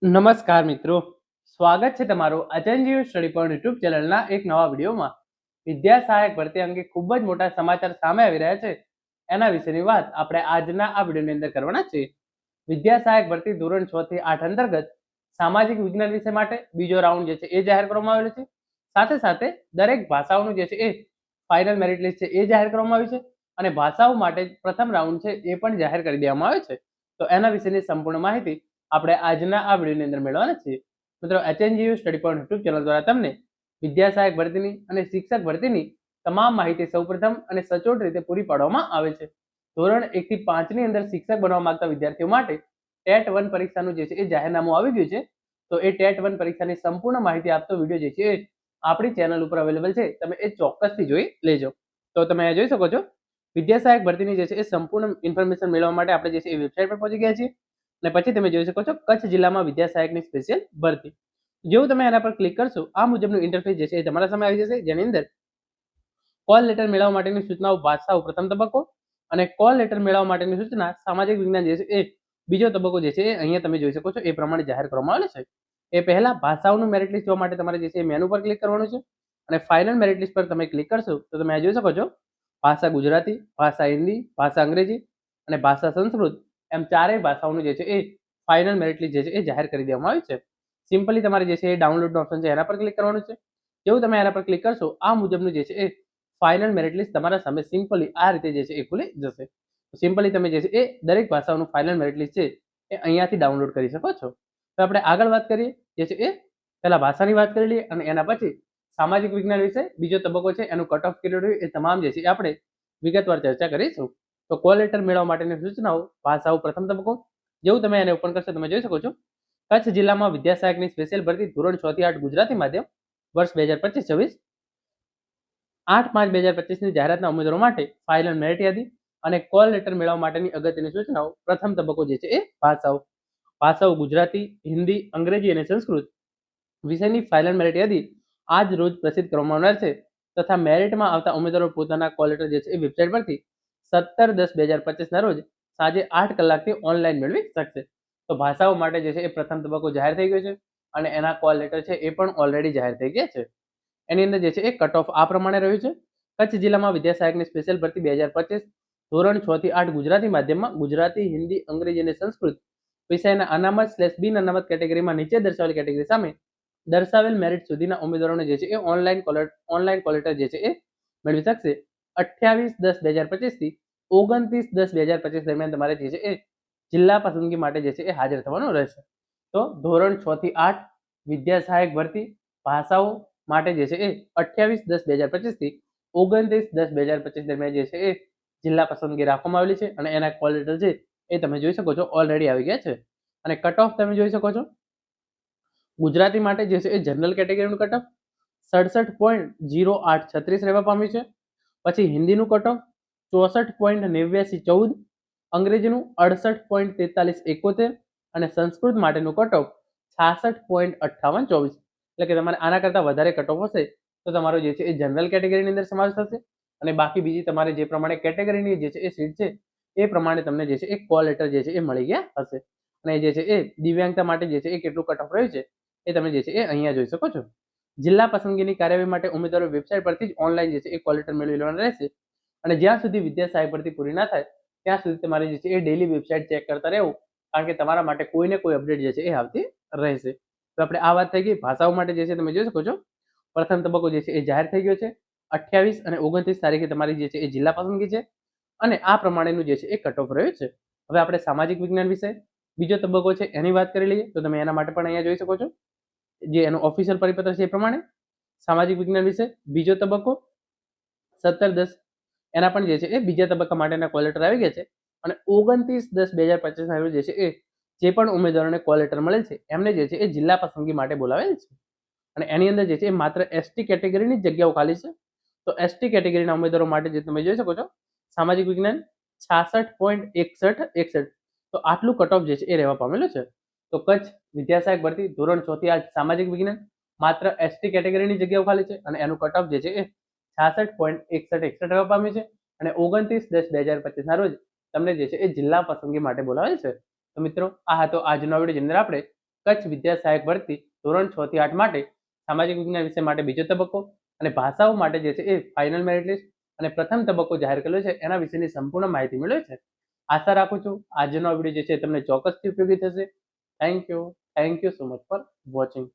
નમસ્કાર મિત્રો, સ્વાગત છે તમારું અચનજીવ સ્ટડી પોઈન્ટ યુટ્યુબ ચેનલના એક નવા વિડીયોમાં. વિદ્યા સહાયક ભરતી અંગે ખૂબ જ મોટા સમાચાર સામે આવી રહ્યા છે. એના વિશેની વાત આપણે આજના આ વિડીયોની અંદર કરવાના છીએ. વિદ્યા સહાયક ભરતી ધોરણ 6 થી 8 અંતર્ગત સામાજિક વિજ્ઞાન વિષય માટે બીજો રાઉન્ડ જે છે એ જાહેર કરવામાં આવેલો છે. સાથે સાથે દરેક ભાષાઓનું જે છે એ ફાઇનલ મેરિટ લિસ્ટ છે એ જાહેર કરવામાં આવી છે અને ભાષાઓ માટે પ્રથમ રાઉન્ડ છે એ પણ જાહેર કરી દેવામાં આવે છે. તો એના વિશેની સંપૂર્ણ માહિતી આપણે આજના આ વિડીયોની અંદર મેળવવાના છીએ. મિત્રો, HNGU study point YouTube channel દ્વારા તમને વિદ્યા સહાયક ભરતીની અને શિક્ષક ભરતીની તમામ માહિતી સૌપ્રથમ અને સચોટ રીતે પૂરી પાડવામાં આવે છે. ધોરણ 1 થી 5 ની અંદર શિક્ષક બનવા માંગતા વિદ્યાર્થીઓ માટે ટેટ 1 પરીક્ષાનું જે છે એ જાહેરનામું આવી ગયું છે. તો એ ટેટ 1 પરીક્ષાની સંપૂર્ણ માહિતી આપતો વિડીયો જે છે એ આપણી ચેનલ ઉપર અવેલેબલ છે. તમે એ ચોક્કસથી જોઈ લેજો. તો તમે અહીંયા જોઈ શકો છો, વિદ્યા સહાયક ભરતીની જે છે એ સંપૂર્ણ ઇન્ફોર્મેશન મેળવવા માટે આપણે જે છે એ વેબસાઇટ પર પહોંચી ગયા છીએ. અને પછી તમે જોઈ શકો છો કચ્છ જિલ્લામાં વિદ્યા સહાયકની સ્પેશિયલ ભરતી. જેવું તમે એના પર ક્લિક કરશો, આ મુજબનું ઇન્ટરફેસ જે છે એ તમારા સામે આવી જશે, જેની અંદર કોલ લેટર મેળવવા માટેની સૂચનાઓ ભાષાઓ પ્રથમ તબક્કો અને કોલ લેટર મેળવવા માટેની સૂચના સામાજિક વિજ્ઞાન જે છે એ બીજો તબક્કો જે છે એ અહીંયા તમે જોઈ શકો છો એ પ્રમાણે જાહેર કરવામાં આવેલો છે. એ પહેલા ભાષાઓનું મેરિટ લિસ્ટ જોવા માટે તમારે જે છે એ મેનુ પર ક્લિક કરવાનું છે અને ફાઇનલ મેરિટ લિસ્ટ પર તમે ક્લિક કરશો તો તમે આ જોઈ શકો છો ભાષા ગુજરાતી, ભાષા હિન્દી, ભાષા અંગ્રેજી અને ભાષા સંસ્કૃત એમ ચારેય ભાષાઓનું જે છે એ ફાઇનલ મેરિટ લિસ્ટ જે છે એ જાહેર કરી દેવામાં આવ્યું છે. સિમ્પલી તમારે જે છે એ ડાઉનલોડનું ઓપ્શન છે એના પર ક્લિક કરવાનું છે. જેવું તમે એના પર ક્લિક કરશો, આ મુજબનું જે છે એ ફાઇનલ મેરિટ લિસ્ટ તમારા સામે સિમ્પલી આ રીતે જે છે એ ખુલી જશે. સિમ્પલી તમે જે છે એ દરેક ભાષાઓનું ફાઇનલ મેરિટ લિસ્ટ છે એ અહીંયાથી ડાઉનલોડ કરી શકો છો. તો આપણે આગળ વાત કરીએ જે છે એ પહેલા ભાષાની વાત કરી લઈએ અને એના પછી સામાજિક વિજ્ઞાન વિશે બીજો તબક્કો છે એનું કટ ઓફ કર્યું એ તમામ જે છે એ આપણે વિગતવાર ચર્ચા કરીશું. તો કોલ લેટર મેળવવા માટેની સૂચનાઓ ભાષાઓ પ્રથમ તબક્કો. જેવું તમે એને ઓપન કરશો તમે જોઈ શકો છો કચ્છ જિલ્લામાં વિદ્યા સહાયકની સ્પેશિયલ ભરતી ધોરણ 6 થી 8 ગુજરાતી માધ્યમ વર્ષ 2025-26 8/5/2025 ની જાહેરાતના ઉમેદવારો માટે ફાઇનલ મેરિટ યાદી અને કોલ લેટર મેળવવા માટેની અગત્યની સૂચનાઓ પ્રથમ તબક્કો જે છે એ ભાષાઓ ગુજરાતી, હિન્દી, અંગ્રેજી અને સંસ્કૃત વિષયની ફાઇનલ મેરિટ યાદી આજ રોજ પ્રસિદ્ધ કરવામાં આવનાર છે તથા મેરિટમાં આવતા ઉમેદવારો પોતાના કોલ લેટર જે છે એ વેબસાઇટ પરથી 17/10/2025 ના રોજ સાંજે 8 કલાકથી ઓનલાઈન મેળવી શકશે. તો ભાષાઓ માટે જે છે એ પ્રથમ તબક્કો જાહેર થઈ ગયો છે અને એના કોલ લેટર છે એ પણ ઓલરેડી જાહેર થઈ ગયા છે. એની અંદર જે છે એ કટ ઓફ આ પ્રમાણે રહ્યું છે. કચ્છ જિલ્લામાં વિદ્યા સહાયકની સ્પેશિયલ ભરતી 2025 ધોરણ 6 થી 8 ગુજરાતી માધ્યમમાં ગુજરાતી, હિન્દી, અંગ્રેજી અને સંસ્કૃત વિષયના અનામત/બિન અનામત કેટેગરીમાં નીચે દર્શાવેલ કેટેગરી સામે દર્શાવેલ મેરિટ સુધીના ઉમેદવારોને જે છે એ ઓનલાઈન કોલ લેટર જે છે એ મેળવી શકશે. 28/10/2025 થી 29/10/2025 દરમિયાન તમારે જે છે એ જિલ્લા પસંદગી માટે જે છે એ હાજર થવાનું રહેશે. તો ધોરણ 6 થી 8 વિદ્યા સહાયક ભરતી ભાષાઓ માટે જે છે એ 28/10/2025 થી 29/10/2025 દરમિયાન જે છે એ જિલ્લા પસંદગી રાખવામાં આવેલી છે અને એના કોલ લેટર છે એ તમે જોઈ શકો છો ઓલરેડી આવી ગયા છે. અને કટ ઓફ તમે જોઈ શકો છો ગુજરાતી માટે જે છે એ જનરલ કેટેગરીનું કટ ઓફ 67.0836 રહેવા પામ્યું છે. પછી હિન્દીનું કટ ઓફ 64.8914, અંગ્રેજીનું 68.4371 અને સંસ્કૃત માટેનું કટ ઓફ 66.5824. એટલે કે તમારે આના કરતાં વધારે કટ ઓફ હશે તો તમારો જે છે એ જનરલ કેટેગરીની અંદર સમાવેશ થશે અને બાકી બીજી તમારે જે પ્રમાણે કેટેગરીની જે છે એ સીટ છે એ પ્રમાણે તમને જે છે એ કોલ લેટર જે છે એ મળી ગયા હશે. અને જે છે એ દિવ્યાંગતા માટે જે છે એ કેટલું કટ ઓફ રહ્યું છે એ તમે જે છે એ અહીંયા જોઈ શકો છો. જિલ્લા પસંદગીની કાર્યવાહી માટે ઉમેદવારો વેબસાઇટ પરથી જ ઓનલાઈન જે છે એ કોલ લેટર મેળવી લેવાના રહેશે અને જ્યાં સુધી વિદ્યા સહાયક ભરતી પૂરી ના થાય ત્યાં સુધી તમારે જે છે એ ડેલી વેબસાઇટ ચેક કરતા રહેવું, કારણ કે તમારા માટે કોઈને કોઈ અપડેટ જે છે એ આવતી રહેશે. તો આપણે આ વાત થઈ ગઈ. ભાષાઓ માટે જે છે તમે જોઈ શકો છો પ્રથમ તબક્કો જે છે એ જાહેર થઈ ગયો છે. 28 અને 29 તારીખે તમારી જે છે એ જિલ્લા પસંદગી છે અને આ પ્રમાણેનું જે છે એ કટ ઓફ રહ્યું છે. હવે આપણે સામાજિક વિજ્ઞાન વિશે બીજો તબક્કો છે એની વાત કરી લઈએ. તો તમે એના માટે પણ અહીંયા જોઈ શકો છો જે એનું ઓફિશિયલ પરિપત્ર છે એ પ્રમાણે સામાજિક વિજ્ઞાન વિશે બીજો તબક્કો 17/10 એના પણ જે છે એ બીજા તબક્કા માટેના કોલ લેટર આવી ગયા છે અને 29/10/2025 ના રોજ જે છે એ જે પણ ઉમેદવારોને કોલ લેટર મળેલ છે એમને જે છે એ જિલ્લા પસંદગી માટે બોલાવેલ છે અને એની અંદર જે છે એ માત્ર એસટી કેટેગરીની જગ્યાઓ ખાલી છે. તો એસટી કેટેગરીના ઉમેદવારો માટે જે તમે જોઈ શકો છો સામાજિક વિજ્ઞાન 66.6161. તો આટલું કટ ઓફ જે છે એ રહેવા પામેલું છે. તો કચ્છ વિદ્યા સહાયક ભરતી ધોરણ 6 થી 8 સામાજિક વિજ્ઞાન માત્ર એસટી કેટેગરીની જગ્યાઓ ખાલી છે અને એનું કટ ઓફ જે છે એ 66.6161 રહેવા પામ્યું છે અને 29/10/2025 ના રોજ તમને જે છે એ જિલ્લા પસંદગી માટે બોલાવેલ છે. તો મિત્રો, આ હતો આજનો વિડીયો જેની અંદર આપણે કચ્છ વિદ્યા સહાયક ભરતી ધોરણ 6 થી 8 માટે સામાજિક વિજ્ઞાન વિષય માટે બીજો તબક્કો અને ભાષાઓ માટે જે છે એ ફાઇનલ મેરિટ લિસ્ટ અને પ્રથમ તબક્કો જાહેર કર્યો છે એના વિશેની સંપૂર્ણ માહિતી મેળવી છે. આશા રાખું છું આજનો વિડીયો જે છે તમને ચોક્કસથી ઉપયોગી થશે. Thank you so much for watching.